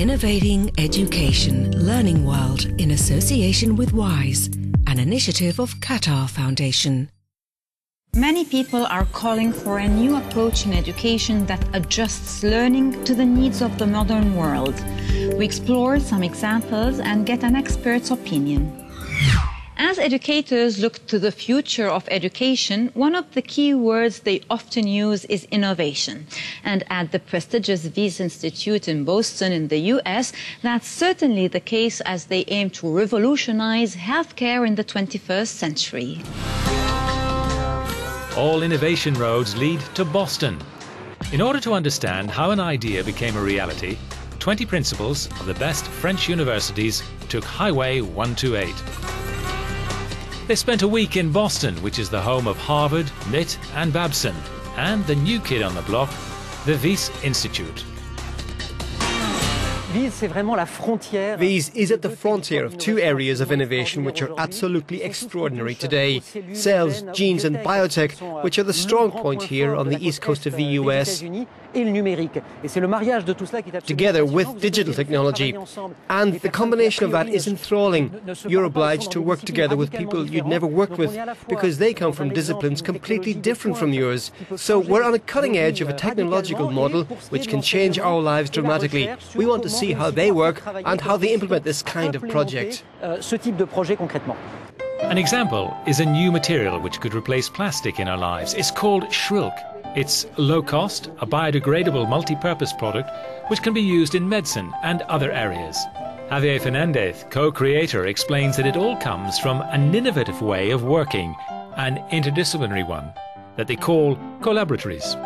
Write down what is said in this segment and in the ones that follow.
Innovating Education Learning World in association with WYSS, an initiative of Qatar Foundation. Many people are calling for a new approach in education that adjusts learning to the needs of the modern world. We explore some examples and get an expert's opinion. As educators look to the future of education, one of the key words they often use is innovation. And at the prestigious WYSS Institute in Boston in the US, that's certainly the case as they aim to revolutionize healthcare in the 21st century. All innovation roads lead to Boston. In order to understand how an idea became a reality, 20 principals of the best French universities took Highway 128. They spent a week in Boston, which is the home of Harvard, MIT and Babson, and the new kid on the block, the WYSS Institute. WYSS is at the frontier of two areas of innovation which are absolutely extraordinary today: cells, genes and biotech, which are the strong point here on the east coast of the US, together with digital technology. And the combination of that is enthralling. You're obliged to work together with people you'd never worked with because they come from disciplines completely different from yours. So we're on a cutting edge of a technological model which can change our lives dramatically. We want to see how they work and how they implement this kind of project. An example is a new material which could replace plastic in our lives. It's called Shrilk. It's low cost, a biodegradable multi-purpose product which can be used in medicine and other areas. Javier Fernandez, co-creator, explains that it all comes from an innovative way of working, an interdisciplinary one, that they call collaboratories.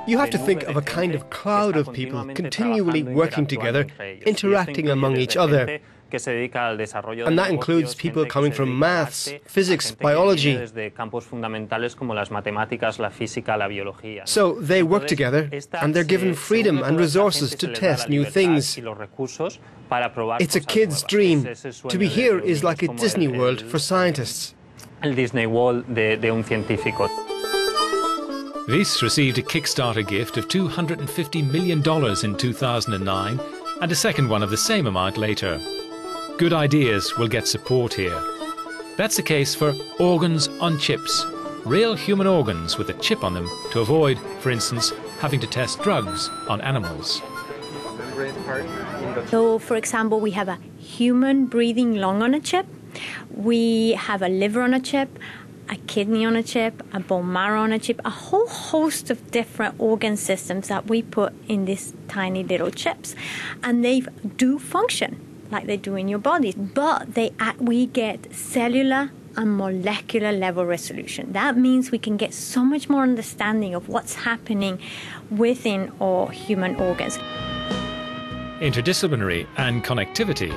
You have to think of a kind of cloud of people continually working together, interacting among each other. And that includes people coming from maths, physics, biology. So they work together and they're given freedom and resources to test new things. It's a kid's dream. To be here is like a Disney World for scientists. WYSS received a Kickstarter gift of $250 million in 2009 and a second one of the same amount later. Good ideas will get support here. That's the case for organs on chips, real human organs with a chip on them to avoid, for instance, having to test drugs on animals. So, for example, we have a human breathing lung on a chip, we have a liver on a chip, a kidney on a chip, a bone marrow on a chip, a whole host of different organ systems that we put in these tiny little chips. And they do function like they do in your body, but we get cellular and molecular level resolution. That means we can get so much more understanding of what's happening within our human organs. Interdisciplinary and connectivity.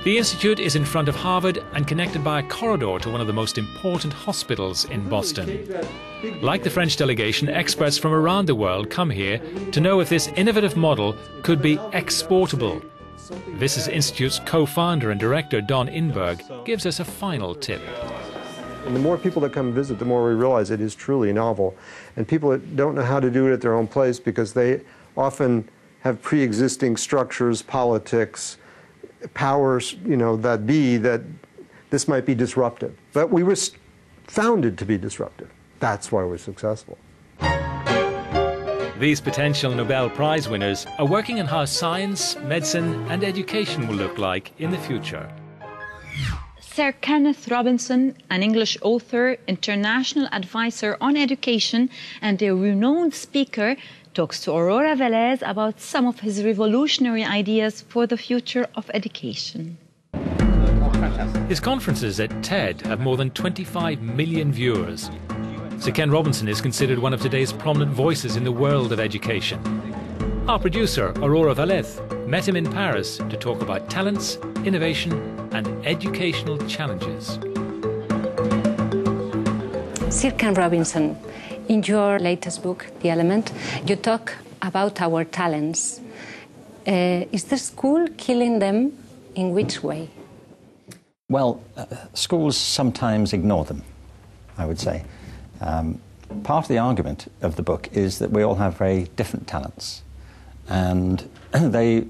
The Institute is in front of Harvard and connected by a corridor to one of the most important hospitals in Boston. Like the French delegation, experts from around the world come here to know if this innovative model could be exportable. WYSS Institute's co-founder and director, Don Inberg, gives us a final tip. And the more people that come visit, the more we realize it is truly novel. And people that don't know how to do it at their own place because they often have pre-existing structures, politics, powers, that this might be disruptive. But we were founded to be disruptive. That's why we're successful. These potential Nobel Prize winners are working on how science, medicine and education will look like in the future. Sir Kenneth Robinson, an English author, international advisor on education and a renowned speaker, talks to Aurora Velez about some of his revolutionary ideas for the future of education. His conferences at TED have more than 25 million viewers. Sir Ken Robinson is considered one of today's prominent voices in the world of education. Our producer, Aurora Velez, met him in Paris to talk about talents, innovation and educational challenges. Sir Ken Robinson, in your latest book, The Element, you talk about our talents. Is the school killing them? In which way? Well, schools sometimes ignore them, I would say. Part of the argument of the book is that we all have very different talents, and they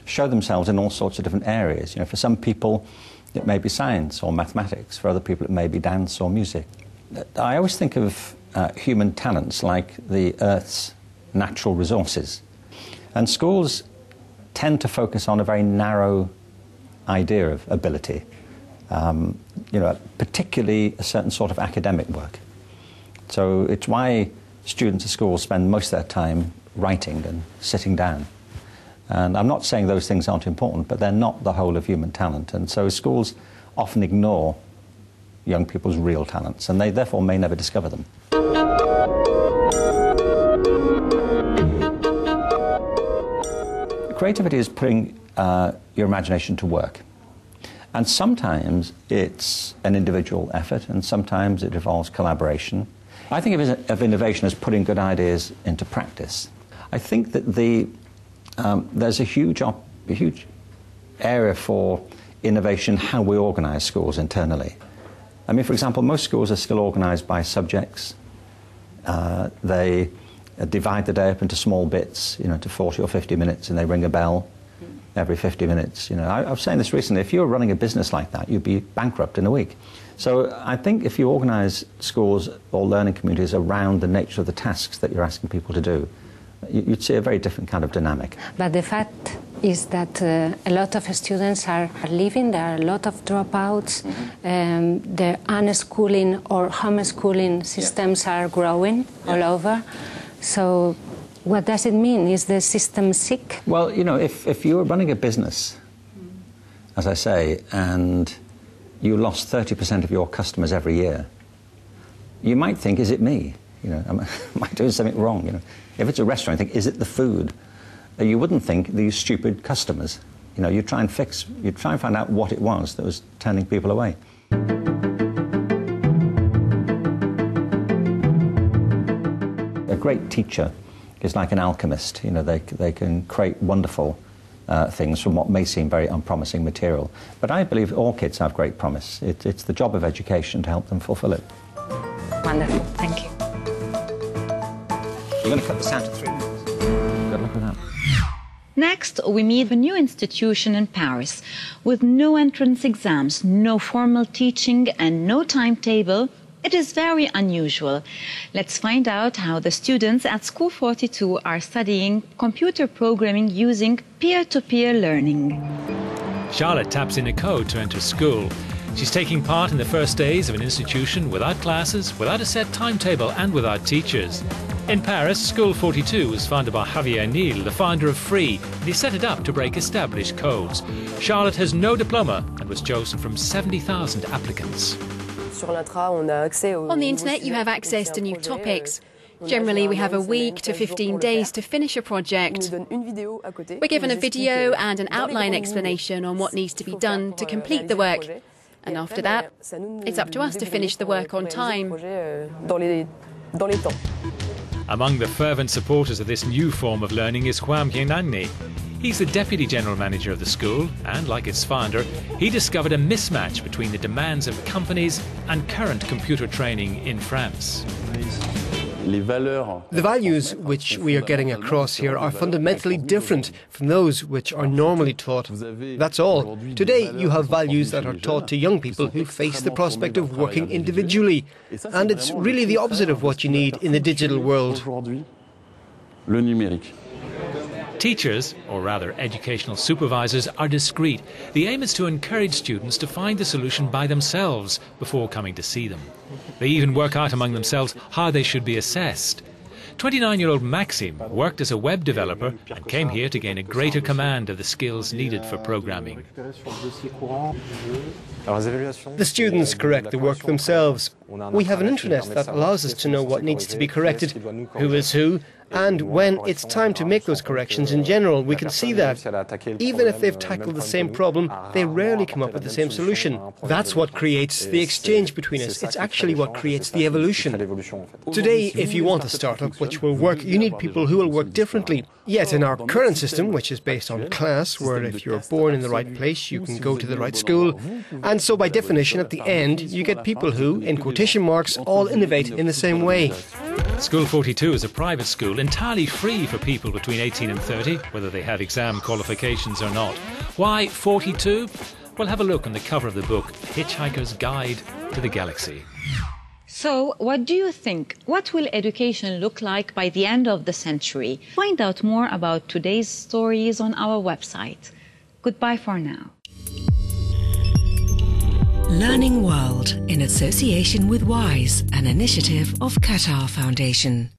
show themselves in all sorts of different areas. You know, for some people it may be science or mathematics, for other people it may be dance or music. I always think of human talents like the Earth's natural resources, and schools tend to focus on a very narrow idea of ability, you know, particularly a certain sort of academic work. So it's why students at school spend most of their time writing and sitting down. And I'm not saying those things aren't important, but they're not the whole of human talent. And so schools often ignore young people's real talents, and they therefore may never discover them. Creativity is putting your imagination to work. And sometimes it's an individual effort, and sometimes it involves collaboration. I think of innovation as putting good ideas into practice. I think that there's a huge area for innovation how we organise schools internally. I mean, for example, most schools are still organised by subjects. They divide the day up into small bits, you know, to 40 or 50 minutes, and they ring a bell every 50 minutes. You know, I was saying this recently, if you were running a business like that, you'd be bankrupt in a week. So I think if you organise schools or learning communities around the nature of the tasks that you're asking people to do, you'd see a very different kind of dynamic. But the fact is that a lot of students are leaving, there are a lot of dropouts, the unschooling or homeschooling systems are growing all over. So what does it mean? Is the system sick? Well, you know, if you were running a business, as I say, and you lost 30% of your customers every year, you might think, is it me? You know, am I doing something wrong? You know, if it's a restaurant, you think, is it the food? You wouldn't think these stupid customers. You know, you try and find out what it was that was turning people away. A great teacher is like an alchemist. You know, they can create wonderful things from what may seem very unpromising material. But I believe all kids have great promise. It's the job of education to help them fulfill it. Wonderful, thank you. We're going to cut this down to 3 minutes. Good luck with that. Next, we meet a new institution in Paris. With no entrance exams, no formal teaching and no timetable, it is very unusual. Let's find out how the students at School 42 are studying computer programming using peer-to-peer learning. Charlotte taps in a code to enter school. She's taking part in the first days of an institution without classes, without a set timetable and without teachers. In Paris, School 42 was founded by Javier Niel, the founder of Free, and he set it up to break established codes. Charlotte has no diploma and was chosen from 70,000 applicants. On the internet, you have access to new topics. Generally, we have a week to 15 days to finish a project. We're given a video and an outline explanation on what needs to be done to complete the work. And after that, it's up to us to finish the work on time. Among the fervent supporters of this new form of learning is Juan Pienagni. He's the deputy general manager of the school, and like its founder, he discovered a mismatch between the demands of companies and current computer training in France. The values which we are getting across here are fundamentally different from those which are normally taught. That's all. Today you have values that are taught to young people who face the prospect of working individually. And it's really the opposite of what you need in the digital world. Teachers, or rather educational supervisors, are discreet. The aim is to encourage students to find the solution by themselves before coming to see them. They even work out among themselves how they should be assessed. 29-year-old Maxime worked as a web developer and came here to gain a greater command of the skills needed for programming. The students correct the work themselves. We have an intranet that allows us to know what needs to be corrected, who is who, And when it's time to make those corrections in general, we can see that even if they've tackled the same problem, they rarely come up with the same solution. That's what creates the exchange between us. It's actually what creates the evolution. Today, if you want a startup which will work, you need people who will work differently. Yet in our current system, which is based on class, where if you're born in the right place, you can go to the right school, and so by definition, at the end, you get people who, in quotation marks, all innovate in the same way. School 42 is a private school entirely free for people between 18 and 30, whether they have exam qualifications or not. Why 42? Well, have a look on the cover of the book, Hitchhiker's Guide to the Galaxy. So, what do you think? What will education look like by the end of the century? Find out more about today's stories on our website. Goodbye for now. Learning World in association with WYSS, an initiative of Qatar Foundation.